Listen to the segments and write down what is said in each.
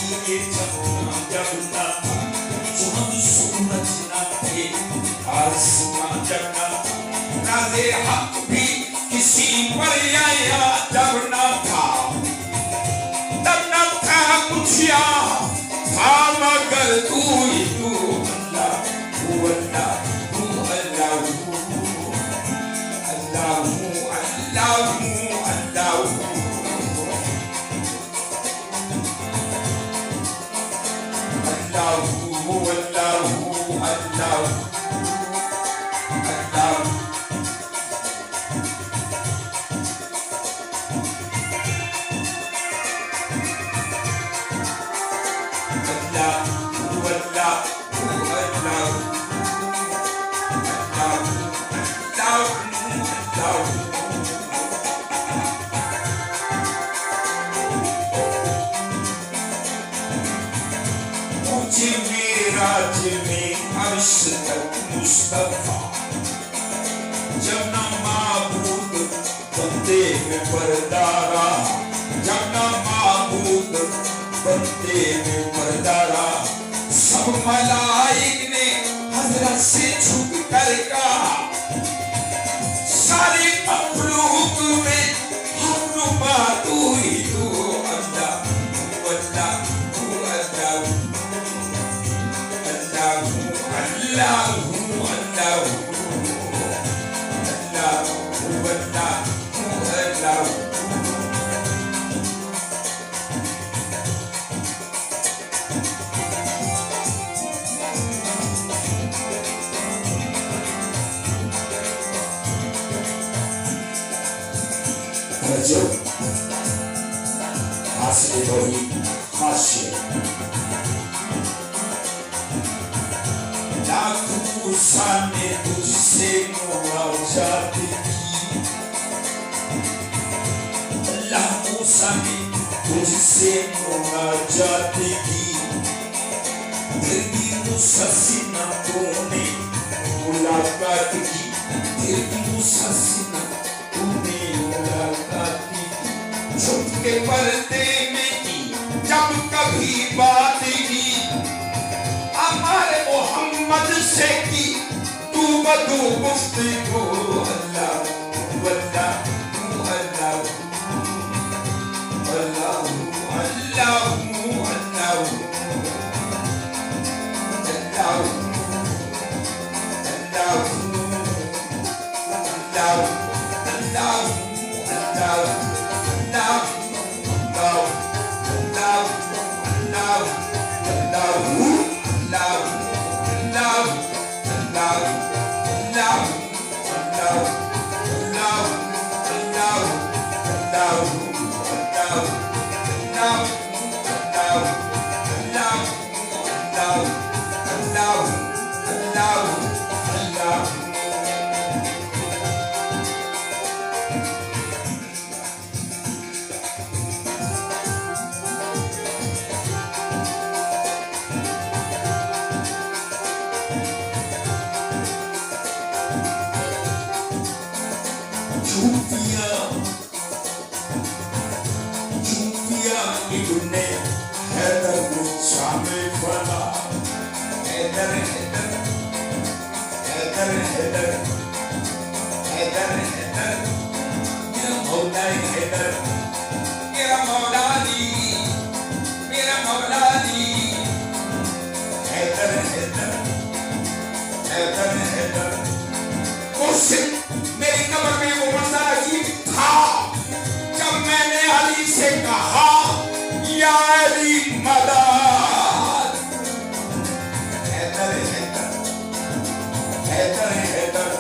ये जमाना जब ना था, चांद सूरज न थे, आसमां जब न था, नाज़े हक भी किसी पर आया जब न था, तब न था कुछ यहाँ था मगर तू ही तू, अल्लाह तू अल्लाह तू अल्लाह अल्लाह अल्लाह अल्लाह मुस्तफा जब ना माबूद बंदे में परदारा, जब ना माबूद बंदे में परदारा, सब मलाइक ने हज़रत से झुक कर कहा, सारी मखलूक में हक़ तू ही तू, अल्लाह तू अल्लाह तू अल्लाह अल्लाह सामने तुझसे मुआवजात की, अल्लाह मूसा ने तुझसे मुआवजात की, फिर भी मूसा से न तूने मुलाकात की, फिर भी मूसा से न तूने मुलाकात की, छुप के पर्दे में की जब कभी बात की, हमारे मोहम्मद से की तू बदू गुफ्तगू, अल्लाह अल्लाह अल्लाह अल्लाह अल्लाह अल्लाह मेरी कब्र में वो मंजर अजीब था जब मैंने अली से कहा या अली मदद, हैदर हैदर हैदर हैदर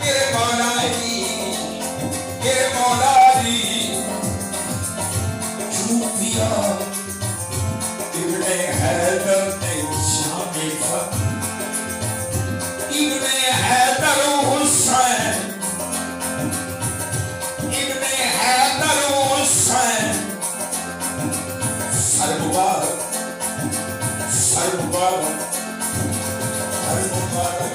मेरे मौला अली, मेरे मौला अली, चूतिया इब्ने हैदर ने शामी फत, इब्ने हैदर हुसैन, इब्ने हैदर हुसैन, सर मुबारक सर मुबारक सर मुबारक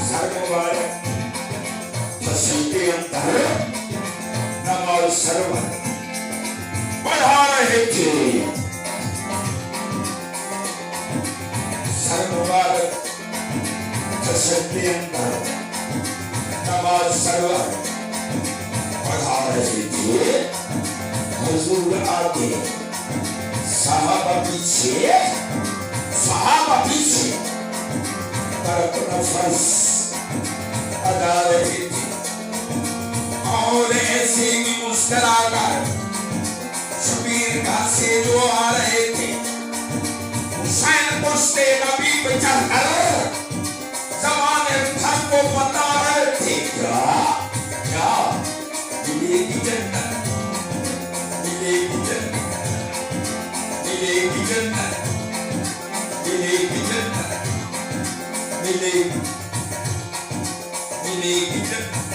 सर मुबारक, तस्वीर अंतर नमाज सरवर रहे थे। सर मुबारक के अंदर नमाज सरवर पढ़ा रहे थे। हुजूर आगे, सहाबा पीछे, तरफ नफस अदा रहे थे। और ऐसे ही मुस्कुराकर शबीर घाट से जो आ रहे थे, हुसैन पुश्ते नबी पे चढ़कर जमाने भर को बता रहे थे क्या मिलेगी जन्नत, मिलेगी जन्नत, मिलेगी जन्नत, मिलेगी जन्नत, मिलेगी जन्नत,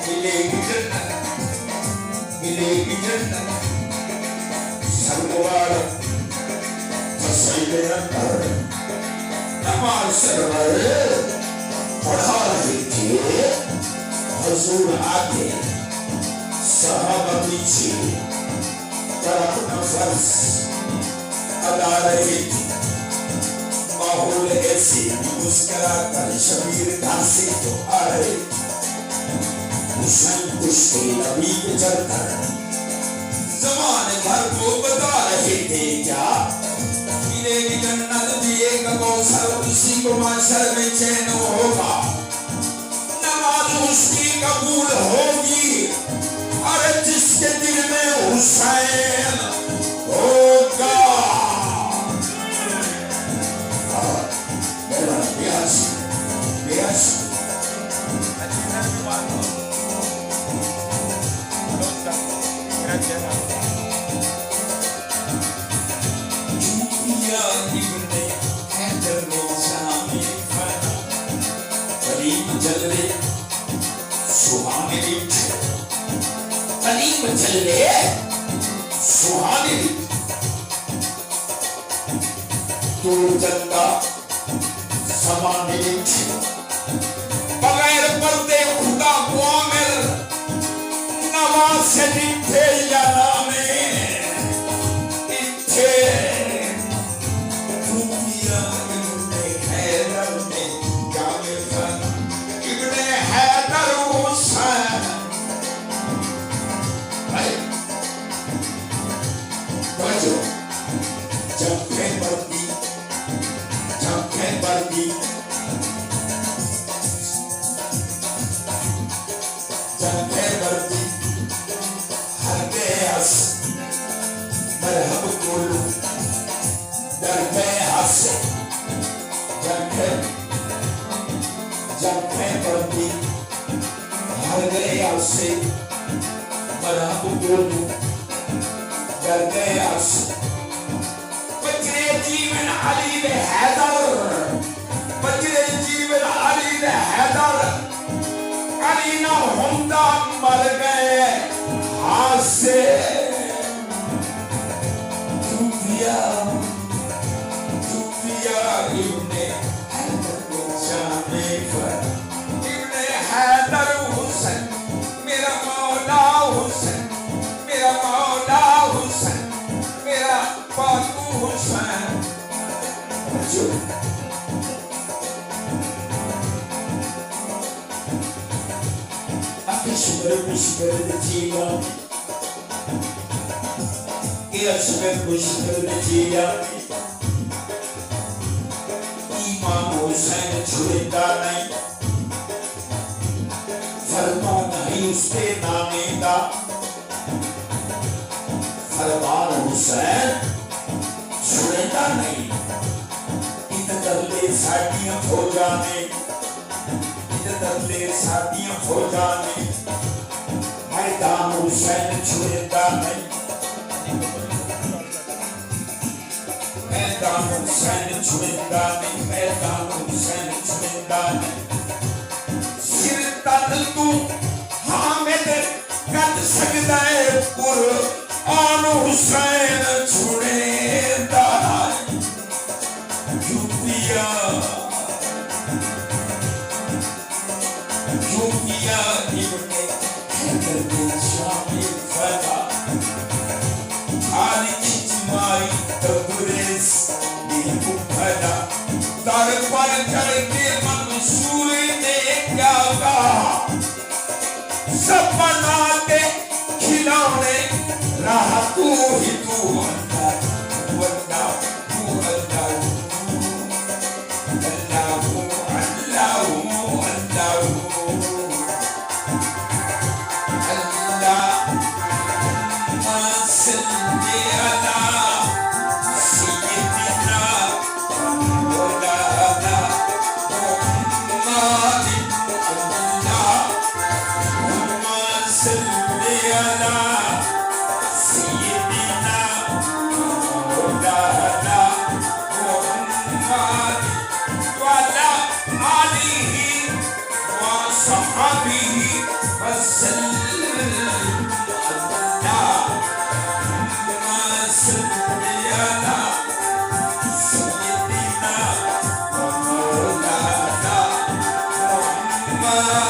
मिलेगी जन्नत, मिलेगी जन्नत। सरवर तस्वीर अंदर नमाज सरवर पढ़ा रहे थे। हुजूर आगे, सहाबा पीछे, तरफ नफस अदा रहे थे। माहौल ऐसे मुस्कुराकर शबीर घाट से जो आ रहे थे, हुसैन पुश्ते नबी पे चढ़कर जमाने भर को बता रहे थे क्या मिलेगी जन्नत, पिएगा कौसर, उसी को माशर में चैन होगा, नमाज उसकी कबूल होगी। अरे जिसके दिल में हुसैन होगा, बगैर पर्दे खुदा को आमिर, नमाज से दिखे या नामे दिखे। दुनिया इब्ने हैदर में क्या मिला, इब्ने हैदर हुसैन। जीवन अली ने हैदर, बजरे जीवन अली ने हैदर, अली ना हुंदा मर गए हाथ से। दूधिया इब्ने हैदर को जाने पर, इब्ने हैदर हुसैन, मेरा मौला हुसैन, मेरा मौला हुसैन, मेरा पाकू Hussain. Şükür Cihan, ya şükür Cihan, İmam Hüseyin छुड़ता नहीं, फरमान नहीं उसके नामे का, फरमान हुसैन छुड़ता नहीं। इतने साथियां हो जाने, इतने साथियां हो जाने, मैदान हुसैन छुड़ता नहीं, मैदान हुसैन छुड़ता नहीं, मैदान हुसैन छुड़ता नहीं। सिर तन तू हामिद कर सकता है कुरआन हुसैन छुड़ता नहीं। यूपिया इब्ने हैदर को शामिल फता, तबरेज नीलू भला दर पर चढ़ के मंसूर ने क्या कहा सपना के खिलौने रहा तू ही तू अल्लाह तू अल्लाह तू अल्लाह Allah